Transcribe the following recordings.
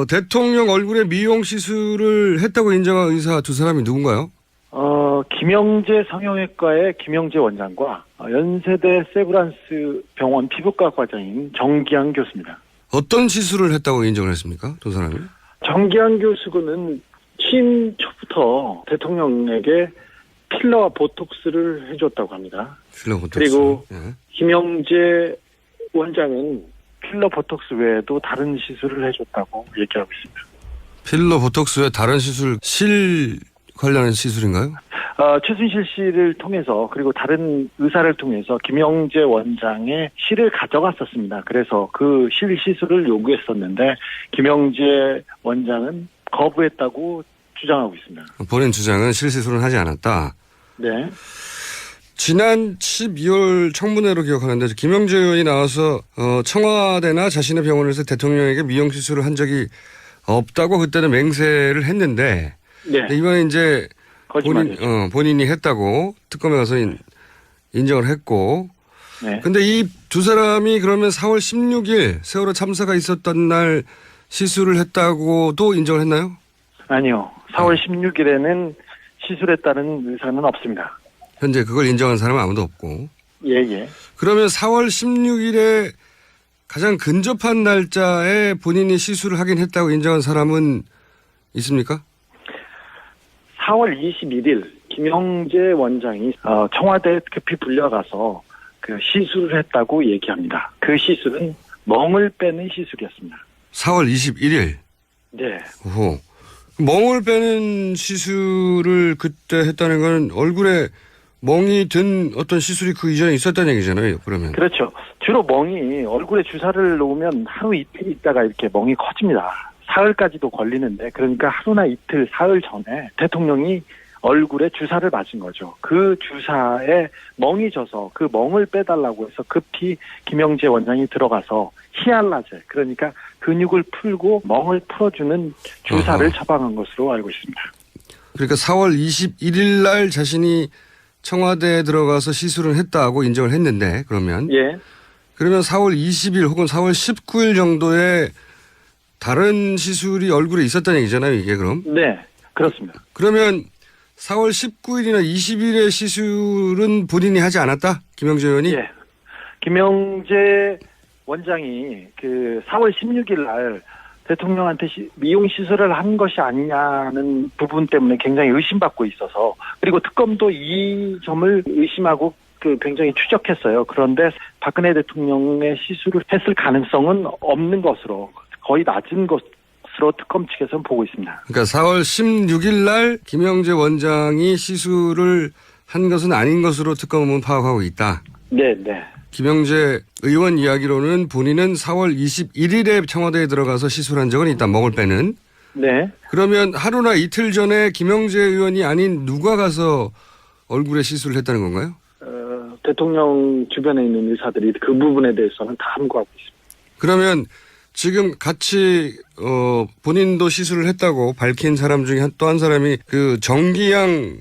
대통령 얼굴에 미용 시술을 했다고 인정한 의사 두 사람이 누군가요? 김영재 성형외과의 김영재 원장과 연세대 세브란스 병원 피부과 과장인 정기양 교수입니다. 어떤 시술을 했다고 인정을 했습니까? 두 사람이? 정기양 교수는 취임 초부터 대통령에게 필러와 보톡스를 해줬다고 합니다. 필러 보톡스. 그리고 예. 김영재 원장은 필러 보톡스 외에도 다른 시술을 해줬다고 얘기하고 있습니다. 필러 보톡스 외 다른 시술, 실 관련한 시술인가요? 최순실 씨를 통해서 그리고 다른 의사를 통해서 김영재 원장의 실을 가져갔었습니다. 그래서 그 실 시술을 요구했었는데 김영재 원장은 거부했다고 주장하고 있습니다. 본인 주장은 실 시술은 하지 않았다. 네. 지난 12월 청문회로 기억하는데 김영재 의원이 나와서 청와대나 자신의 병원에서 대통령에게 미용 시술을 한 적이 없다고 그때는 맹세를 했는데 네. 이번에 이제 본인이 했다고 특검에 가서 인정을 했고 네. 근데 이 두 사람이 그러면 4월 16일 세월호 참사가 있었던 날 시술을 했다고도 인정을 했나요? 아니요. 4월 16일에는 시술했다는 의사는 없습니다. 현재 그걸 인정한 사람은 아무도 없고. 예. 그러면 4월 16일에 가장 근접한 날짜에 본인이 시술을 하긴 했다고 인정한 사람은 있습니까? 4월 21일 김영재 원장이 청와대 급히 불려가서 그 시술을 했다고 얘기합니다. 그 시술은 멍을 빼는 시술이었습니다. 4월 21일. 네. 오호. 멍을 빼는 시술을 그때 했다는 건 얼굴에 멍이 든 어떤 시술이 그 이전에 있었다는 얘기잖아요. 그러면. 그렇죠. 주로 멍이 얼굴에 주사를 놓으면 하루 이틀 있다가 이렇게 멍이 커집니다. 사흘까지도 걸리는데 그러니까 하루나 이틀, 사흘 전에 대통령이 얼굴에 주사를 맞은 거죠. 그 주사에 멍이 져서 그 멍을 빼달라고 해서 급히 김영재 원장이 들어가서 히알라제, 그러니까 근육을 풀고 멍을 풀어주는 주사를 처방한 것으로 알고 있습니다. 그러니까 4월 21일 날 자신이 청와대에 들어가서 시술을 했다고 인정을 했는데 그러면 예. 그러면 4월 20일 혹은 4월 19일 정도에 다른 시술이 얼굴에 있었다는 얘기잖아요, 이게 그럼? 네, 그렇습니다. 그러면 4월 19일이나 20일의 시술은 본인이 하지 않았다? 김영재 의원이? 예. 김영재 원장이 그 4월 16일 날 대통령한테 미용 시술을 한 것이 아니냐는 부분 때문에 굉장히 의심받고 있어서 그리고 특검도 이 점을 의심하고 굉장히 추적했어요. 그런데 박근혜 대통령의 시술을 했을 가능성은 없는 것으로 거의 낮은 것으로 특검 측에서는 보고 있습니다. 그러니까 4월 16일 날 김영재 원장이 시술을 한 것은 아닌 것으로 특검은 파악하고 있다. 네. 김영재 의원 이야기로는 본인은 4월 21일에 청와대에 들어가서 시술한 적은 있다. 멍을 빼는. 네. 그러면 하루나 이틀 전에 김영재 의원이 아닌 누가 가서 얼굴에 시술을 했다는 건가요? 대통령 주변에 있는 의사들이 그 부분에 대해서는 다 함구하고 있습니다. 그러면 지금 같이 본인도 시술을 했다고 밝힌 사람 중에 또 한 사람이 그 정기양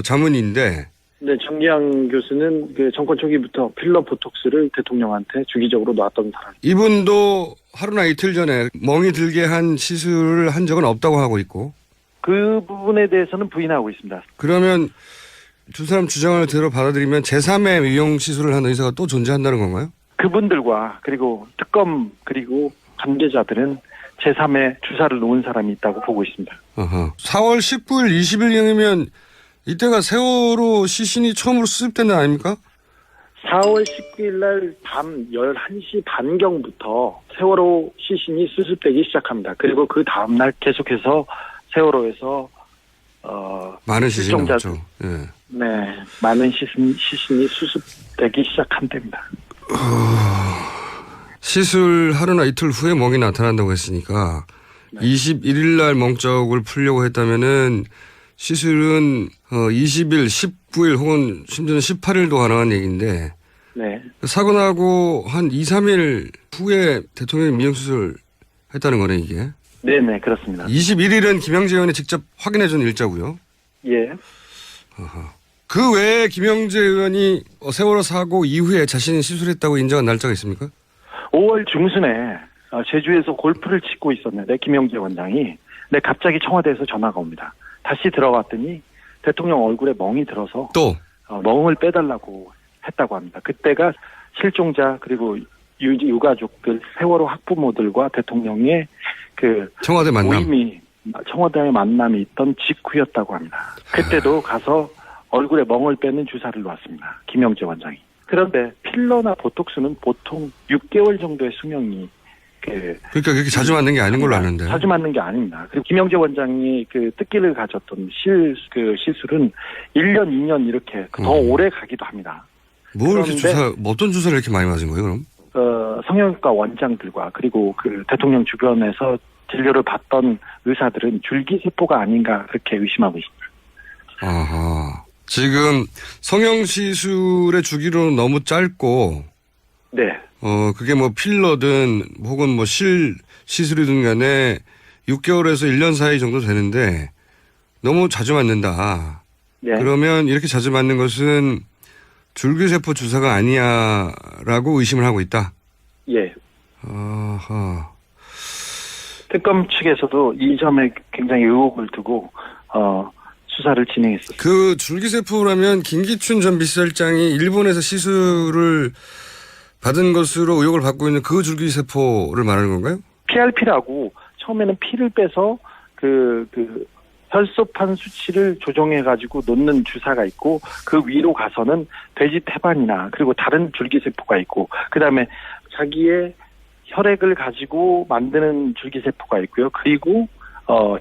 자문인데 네, 정기양 교수는 그 정권 초기부터 필러 보톡스를 대통령한테 주기적으로 놨던 사람. 이분도 하루나 이틀 전에 멍이 들게 한 시술을 한 적은 없다고 하고 있고. 그 부분에 대해서는 부인하고 있습니다. 그러면 두 사람 주장을 들어 받아들이면 제3의 미용 시술을 한 의사가 또 존재한다는 건가요? 그분들과 그리고 특검 그리고 관계자들은 제3의 주사를 놓은 사람이 있다고 보고 있습니다. 4월 19일, 20일경이면 이때가 세월호 시신이 처음으로 수습된 날 아닙니까? 4월 19일 날 밤 11시 반경부터 세월호 시신이 수습되기 시작합니다. 그리고 그 다음날 계속해서 세월호에서 많은 시신이 나왔죠. 예. 네, 많은 시신이 수습되기 시작한답니다. 시술 하루나 이틀 후에 멍이 나타난다고 했으니까 21일 날 멍쪽을 풀려고 했다면은 시술은 20일, 19일 혹은 심지어는 18일도 가능한 얘기인데 네. 사고 나고 한 2, 3일 후에 대통령이 미용수술 했다는 거네 이게. 네네 그렇습니다. 21일은 김영재 의원이 직접 확인해 준 일자고요. 예. 그 외에 김영재 의원이 세월호 사고 이후에 자신이 시술했다고 인정한 날짜가 있습니까? 5월 중순에 제주에서 골프를 치고 있었는데 김영재 원장이 근데 갑자기 청와대에서 전화가 옵니다. 다시 들어갔더니 대통령 얼굴에 멍이 들어서 또 멍을 빼달라고 했다고 합니다. 그때가 실종자 그리고 유가족들 세월호 학부모들과 대통령의 그 청와대 만남. 모임이 청와대의 만남이 있던 직후였다고 합니다. 그때도 가서 얼굴에 멍을 빼는 주사를 놨습니다. 김영재 원장이. 그런데 필러나 보톡스는 보통 6개월 정도의 수명이 그러니까 그렇게 자주 맞는 게 아닌 걸로 아는데. 자주 맞는 게 아닙니다. 그리고 김영재 원장이 그 뜻기를 가졌던 시술은 1년, 2년 이렇게 더 오래 가기도 합니다. 뭘 이렇게 어떤 주사를 이렇게 많이 맞은 거예요, 그럼? 성형외과 원장들과 그리고 그 대통령 주변에서 진료를 받던 의사들은 줄기세포가 아닌가 그렇게 의심하고 있습니다. 아하. 지금 성형시술의 주기로는 너무 짧고, 네. 그게 뭐 필러든 혹은 뭐 시술이든 간에 6개월에서 1년 사이 정도 되는데 너무 자주 맞는다. 네. 그러면 이렇게 자주 맞는 것은 줄기세포 주사가 아니야라고 의심을 하고 있다. 예. 아하. 특검 측에서도 이 점에 굉장히 의혹을 두고 수사를 진행했습니다. 그 줄기세포라면 김기춘 전 비서실장이 일본에서 시술을 받은 것으로 의혹을 받고 있는 그 줄기세포를 말하는 건가요? PRP라고 처음에는 피를 빼서 그 혈소판 수치를 조정해가지고 놓는 주사가 있고 그 위로 가서는 돼지 태반이나 그리고 다른 줄기세포가 있고 그 다음에 자기의 혈액을 가지고 만드는 줄기세포가 있고요. 그리고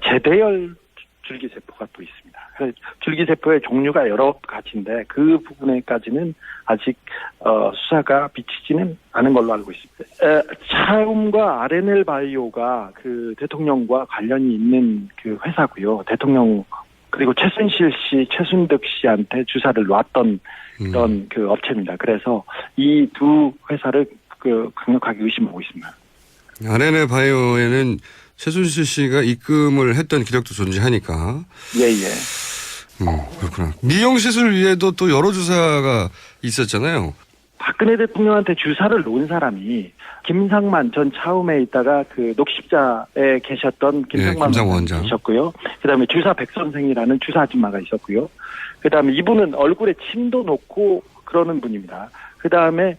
제대열 줄기세포가 또 있습니다. 그래서 줄기세포의 종류가 여러 가지인데 그 부분에까지는 아직 수사가 비치지는 않은 걸로 알고 있습니다. 차움과 RNL 바이오가 그 대통령과 관련이 있는 그 회사고요. 대통령 그리고 최순실 씨, 최순득 씨한테 주사를 놨던 그런 그 업체입니다. 그래서 이 두 회사를 그 강력하게 의심하고 있습니다. RNA 바이오에는 최순실 씨가 입금을 했던 기록도 존재하니까. 예예. 그렇구나. 미용 시술 위에도 또 여러 주사가 있었잖아요. 박근혜 대통령한테 주사를 놓은 사람이 김상만 전 차움에 있다가 그 녹십자에 계셨던 김상만 원장 계셨고요. 그다음에 주사 백 선생이라는 주사 아줌마가 있었고요. 그다음에 이분은 얼굴에 침도 놓고 그러는 분입니다. 그다음에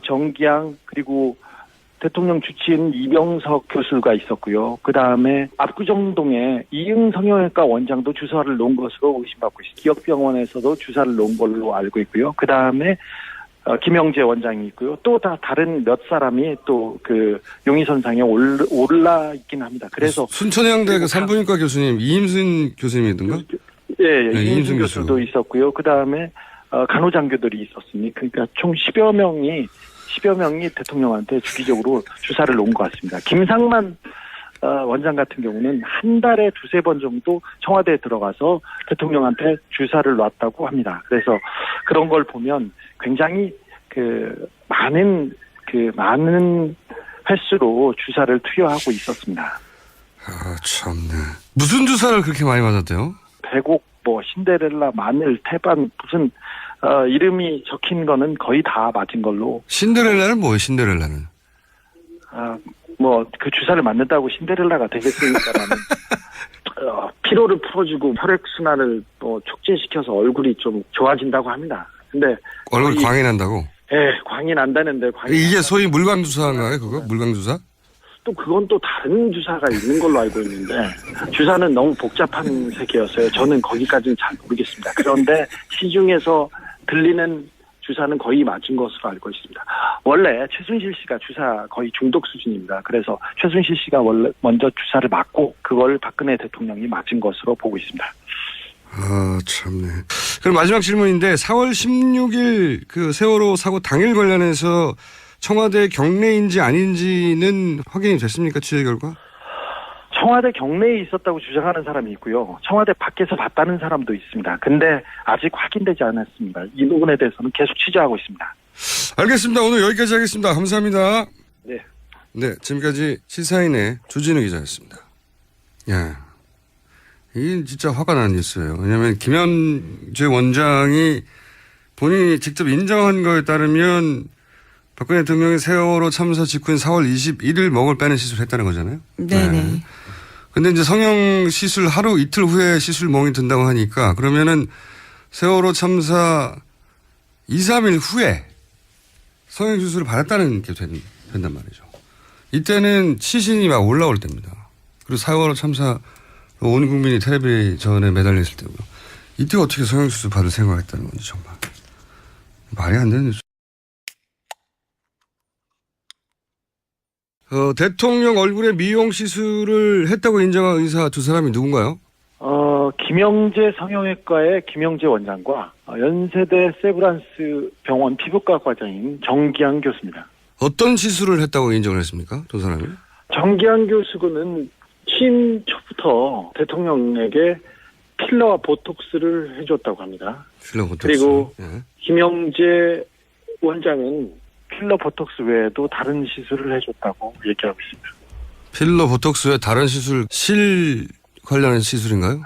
정기양 그리고 대통령 주치인 이병석 교수가 있었고요. 그다음에 압구정동에 이응 성형외과 원장도 주사를 놓은 것으로 의심받고 있습니다. 기억병원에서도 주사를 놓은 걸로 알고 있고요. 그다음에 김영재 원장이 있고요. 또 다른 몇 사람이 또 그 용의선상에 올라 있긴 합니다. 그래서 순천향대 그 산부인과 교수님 이임순 교수님이던가? 예, 이임순 교수도 있었고요. 그다음에 간호장교들이 있었으니 그러니까 총 10여 명이 대통령한테 주기적으로 주사를 놓은 것 같습니다. 김상만 원장 같은 경우는 한 달에 2-3번 정도 청와대에 들어가서 대통령한테 주사를 놨다고 합니다. 그래서 그런 걸 보면 굉장히 많은 횟수로 주사를 투여하고 있었습니다. 아, 참네. 무슨 주사를 그렇게 많이 맞았대요? 배곡, 신데렐라, 마늘, 태반 무슨 이름이 적힌 거는 거의 다 맞은 걸로. 신데렐라는 뭐예요, 신데렐라는? 그 주사를 맞는다고 신데렐라가 되겠습니까라는. 피로를 풀어주고 혈액순환을 촉진시켜서 얼굴이 좀 좋아진다고 합니다. 근데. 얼굴 광이 난다고? 예, 광이 난다는데. 이게 소위 물광주사인가요, 그거? 물광주사? 또 그건 또 다른 주사가 있는 걸로 알고 있는데 주사는 너무 복잡한 세계였어요. 저는 거기까지는 잘 모르겠습니다. 그런데 시중에서 들리는 주사는 거의 맞은 것으로 알고 있습니다. 원래 최순실 씨가 주사 거의 중독 수준입니다. 그래서 최순실 씨가 원래 먼저 주사를 맞고 그걸 박근혜 대통령이 맞은 것으로 보고 있습니다. 아, 참네. 그럼 마지막 질문인데 4월 16일 그 세월호 사고 당일 관련해서 청와대 경내인지 아닌지는 확인이 됐습니까? 취재 결과? 청와대 경내에 있었다고 주장하는 사람이 있고요. 청와대 밖에서 봤다는 사람도 있습니다. 근데 아직 확인되지 않았습니다. 이 부분에 대해서는 계속 취재하고 있습니다. 알겠습니다. 오늘 여기까지 하겠습니다. 감사합니다. 네. 네, 지금까지 시사인의 주진우 기자였습니다. 야, 이게 진짜 화가 나는 뉴스예요. 왜냐하면 김현재 원장이 본인이 직접 인정한 거에 따르면 박근혜 대통령이 세월호 참사 직후인 4월 21일 멍을 빼는 시술을 했다는 거잖아요. 네네. 근데 이제 성형 시술 하루 이틀 후에 시술 멍이 든다고 하니까 그러면은 세월호 참사 2, 3일 후에 성형 수술을 받았다는 게 된단 말이죠. 이때는 시신이 막 올라올 때입니다. 그리고 세월호 참사 온 국민이 텔레비전에 매달려 있을 때고요. 이때 어떻게 성형 수술 받을 생각을 했다는 건지 정말 말이 안 되는. 대통령 얼굴에 미용 시술을 했다고 인정한 의사 두 사람이 누군가요? 김영재 성형외과의 김영재 원장과 연세대 세브란스 병원 피부과 과장인 정기양 교수입니다. 어떤 시술을 했다고 인정을 했습니까? 두 사람이? 정기양 교수는 취임 초부터 대통령에게 필러와 보톡스를 해줬다고 합니다. 필러 보톡스. 그리고 예. 김영재 원장은 필러 보톡스 외에도 다른 시술을 해줬다고 얘기하고 있습니다. 필러 보톡스 외 다른 시술, 실 관련한 시술인가요?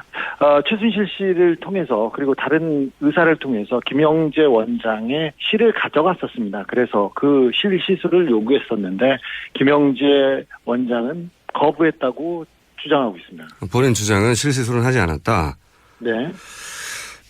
최순실 씨를 통해서 그리고 다른 의사를 통해서 김영재 원장의 실을 가져갔었습니다. 그래서 그 실 시술을 요구했었는데 김영재 원장은 거부했다고 주장하고 있습니다. 본인 주장은 실 시술은 하지 않았다. 네.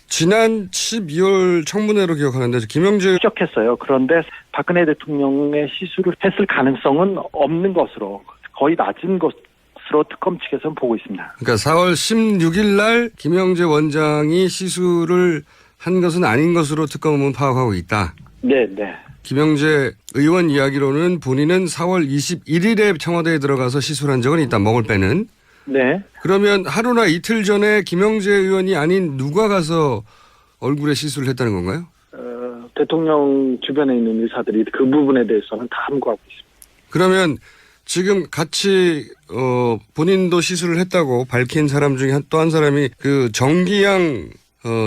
지난 12월 청문회로 기억하는데 김영재 추적했어요. 그런데 박근혜 대통령의 시술을 했을 가능성은 없는 것으로 거의 낮은 것으로 특검 측에서는 보고 있습니다. 그러니까 4월 16일 날 김영재 원장이 시술을 한 것은 아닌 것으로 특검은 파악하고 있다. 네, 네. 김영재 의원 이야기로는 본인은 4월 21일에 청와대에 들어가서 시술한 적은 있다. 멍을 빼는. 네. 그러면 하루나 이틀 전에 김영재 의원이 아닌 누가 가서 얼굴에 시술을 했다는 건가요? 대통령 주변에 있는 의사들이 그 부분에 대해서는 다 함구하고 있습니다. 그러면 지금 같이 본인도 시술을 했다고 밝힌 사람 중에 또 한 사람이 그 정기양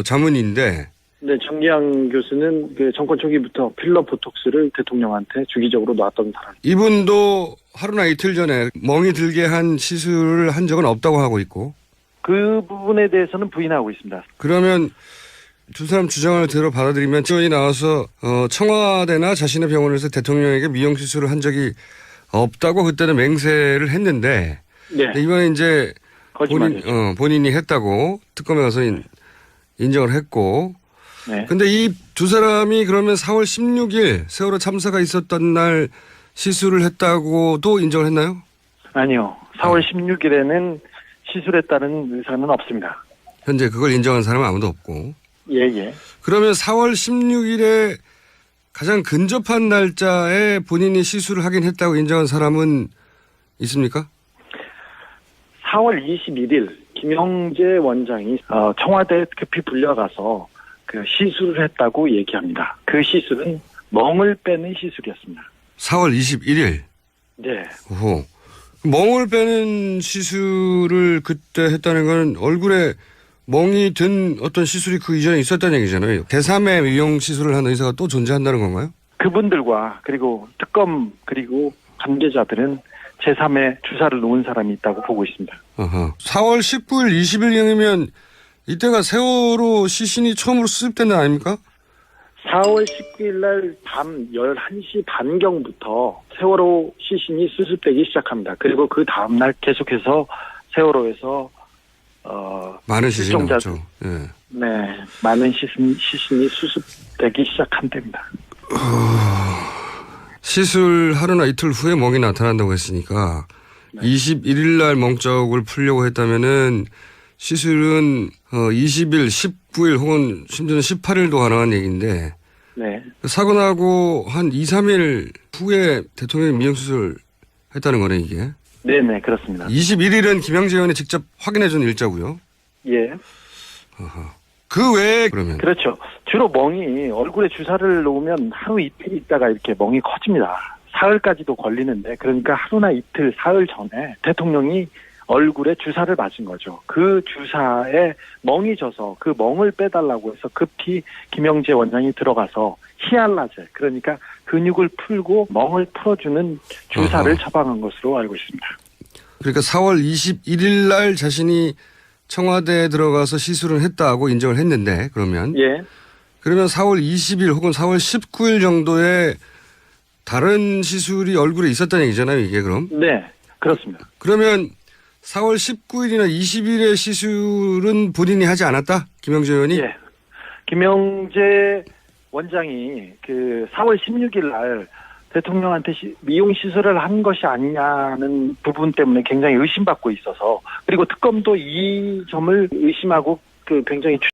자문인데. 네, 정기양 교수는 그 정권 초기부터 필러 보톡스를 대통령한테 주기적으로 놨던 사람. 이분도 하루나 이틀 전에 멍이 들게 한 시술을 한 적은 없다고 하고 있고. 그 부분에 대해서는 부인하고 있습니다. 그러면 두 사람 주장을 들어 받아들이면 지원이 나와서 청와대나 자신의 병원에서 대통령에게 미용 시술을 한 적이 없다고 그때는 맹세를 했는데. 네. 이번에 이제 본인이 했다고 특검에 가서 인정을 했고. 네. 근데 이 두 사람이 그러면 4월 16일 세월호 참사가 있었던 날 시술을 했다고도 인정을 했나요? 아니요. 4월 16일에는 시술했다는 의사는 없습니다. 현재 그걸 인정한 사람은 아무도 없고. 예, 예. 그러면 4월 16일에 가장 근접한 날짜에 본인이 시술을 하긴 했다고 인정한 사람은 있습니까? 4월 21일 김영재 원장이 청와대 급히 불려가서 그 시술을 했다고 얘기합니다. 그 시술은 멍을 빼는 시술이었습니다. 4월 21일. 네. 오호. 멍을 빼는 시술을 그때 했다는 건 얼굴에 멍이 든 어떤 시술이 그 이전에 있었다는 얘기잖아요. 제3의 미용 시술을 한 의사가 또 존재한다는 건가요? 그분들과 그리고 특검 그리고 관계자들은 제3의 주사를 놓은 사람이 있다고 보고 있습니다. 아하. 4월 19일, 20일경이면 이때가 세월호 시신이 처음으로 수습된 날 아닙니까? 4월 19일 날 밤 11시 반경부터 세월호 시신이 수습되기 시작합니다. 그리고 그 다음날 계속해서 세월호에서 많은 시신이 나왔죠. 예. 네, 많은 시신이 수습되기 시작한답니다. 시술 하루나 이틀 후에 멍이 나타난다고 했으니까 21일 날 멍자국을 풀려고 했다면은 시술은 20일, 19일 혹은 심지어는 18일도 가능한 얘기인데 네. 사고 나고 한 2, 3일 후에 대통령이 미용수술 했다는 거네 이게. 네네 그렇습니다. 21일은 김영재 의원이 직접 확인해 준 일자고요. 예. 그 외에 그러면. 그렇죠. 주로 멍이 얼굴에 주사를 놓으면 하루 이틀 있다가 이렇게 멍이 커집니다. 사흘까지도 걸리는데 그러니까 하루나 이틀, 사흘 전에 대통령이 얼굴에 주사를 맞은 거죠. 그 주사에 멍이 져서 그 멍을 빼달라고 해서 급히 김영재 원장이 들어가서 히알라제 그러니까 근육을 풀고 멍을 풀어주는 주사를 처방한 것으로 알고 있습니다. 그러니까 4월 21일 날 자신이 청와대에 들어가서 시술을 했다고 인정을 했는데 그러면 예. 그러면 4월 20일 혹은 4월 19일 정도에 다른 시술이 얼굴에 있었다는 얘기잖아요, 이게 그럼? 네, 그렇습니다. 그러면 4월 19일이나 20일의 시술은 본인이 하지 않았다? 김영재 의원이? 예. 김영재 원장이 그 4월 16일 날 대통령한테 미용 시술을 한 것이 아니냐는 부분 때문에 굉장히 의심받고 있어서, 그리고 특검도 이 점을 의심하고 그 굉장히